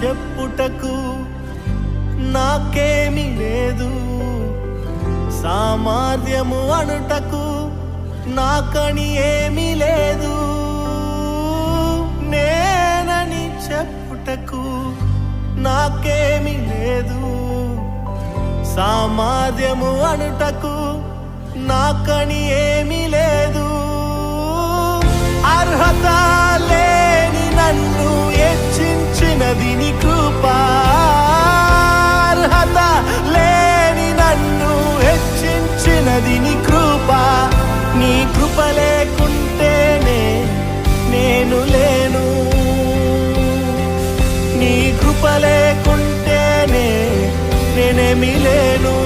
చెప్పుటకు నాకేమీ లేదు, సామర్థ్యము అనుటకు నాకని ఏమీ లేదు. నేనని చెప్పుటకు నాకేమీ లేదు, సామర్థ్యము అనుటకు నాకని ఏమీ లేదు. అర్హత లేని నన్ను హెచ్చించినది నీ కృప, అర్హత లేని నన్ను హెచ్చించినది నీ కృప. నీ కృప లేకుంటేనే నేను లేను, నీ కృప లేకుంటేనే నేనేమి లేను.